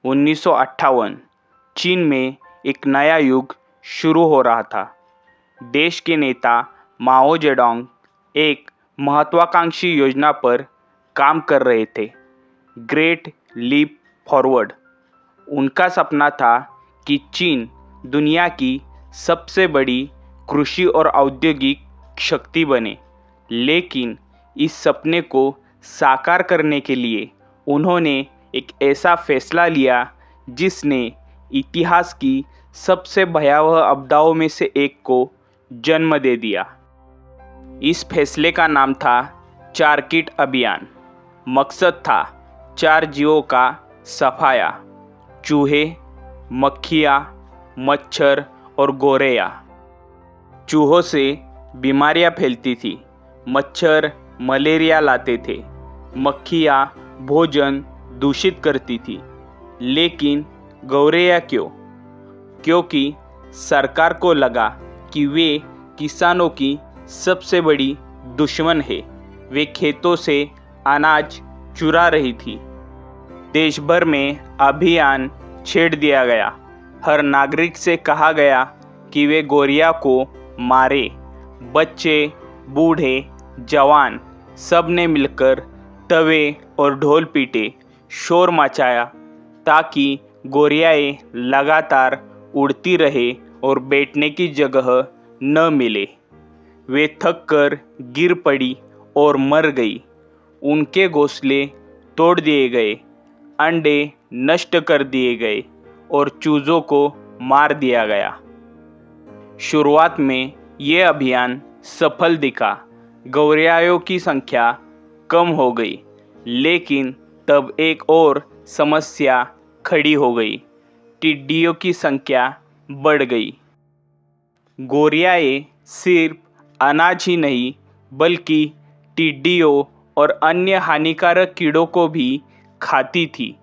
1958 चीन में एक नया युग शुरू हो रहा था। देश के नेता माओ जेडोंग एक महत्वाकांक्षी योजना पर काम कर रहे थे, ग्रेट लीप फॉरवर्ड। उनका सपना था कि चीन दुनिया की सबसे बड़ी कृषि और औद्योगिक शक्ति बने। लेकिन इस सपने को साकार करने के लिए उन्होंने एक ऐसा फैसला लिया जिसने इतिहास की सबसे भयावह आपदाओं में से एक को जन्म दे दिया। इस फैसले का नाम था 4 किट अभियान। मकसद था 4 जीवों का सफाया: चूहे, मक्खियाँ, मच्छर और गोरैया। चूहों से बीमारियां फैलती थी, मच्छर मलेरिया लाते थे, मक्खियाँ भोजन दूषित करती थी। लेकिन गौरैया क्यों? क्योंकि सरकार को लगा कि वे किसानों की सबसे बड़ी दुश्मन है। वे खेतों से अनाज चुरा रही थी। देश भर में अभियान छेड़ दिया गया। हर नागरिक से कहा गया कि वे गौरैया को मारे। बच्चे, बूढ़े, जवान सब ने मिलकर तवे और ढोल पीटे, शोर मचाया ताकि गौरैयाएं लगातार उड़ती रहे और बैठने की जगह न मिले। वे थक कर गिर पड़ी और मर गई। उनके घोंसले तोड़ दिए गए, अंडे नष्ट कर दिए गए और चूजों को मार दिया गया। शुरुआत में ये अभियान सफल दिखा। गौरैयाओं की संख्या कम हो गई, लेकिन तब एक और समस्या खड़ी हो गई। टिड्डियों की संख्या बढ़ गई। गौरैयाएं सिर्फ अनाज ही नहीं बल्कि टिड्डियों और अन्य हानिकारक कीड़ों को भी खाती थी।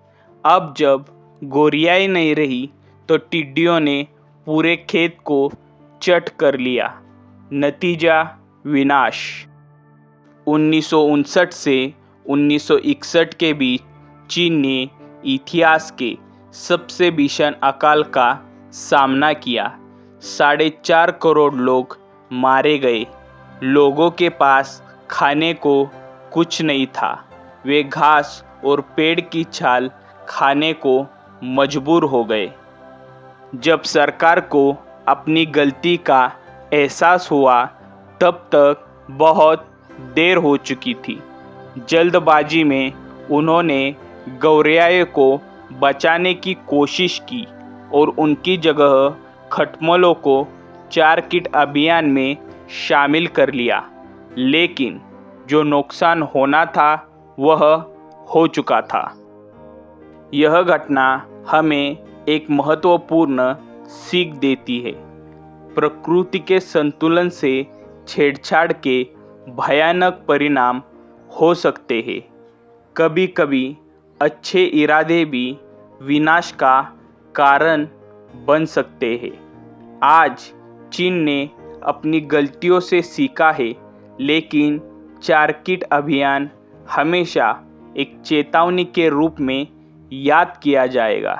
अब जब गौरैयाएं नहीं रही तो टिड्डियों ने पूरे खेत को चट कर लिया। नतीजा विनाश। 1959 से 1961 के बीच चीन ने इतिहास के सबसे भीषण अकाल का सामना किया। 4.5 करोड़ लोग मारे गए। लोगों के पास खाने को कुछ नहीं था। वे घास और पेड़ की छाल खाने को मजबूर हो गए। जब सरकार को अपनी गलती का एहसास हुआ तब तक बहुत देर हो चुकी थी। जल्दबाजी में उन्होंने गौरैया को बचाने की कोशिश की और उनकी जगह खटमलों को 4 किट अभियान में शामिल कर लिया। लेकिन जो नुकसान होना था वह हो चुका था। यह घटना हमें एक महत्वपूर्ण सीख देती है। प्रकृति के संतुलन से छेड़छाड़ के भयानक परिणाम हो सकते हैं। कभी कभी अच्छे इरादे भी विनाश का कारण बन सकते हैं। आज चीन ने अपनी गलतियों से सीखा है, लेकिन 4 किट अभियान हमेशा एक चेतावनी के रूप में याद किया जाएगा।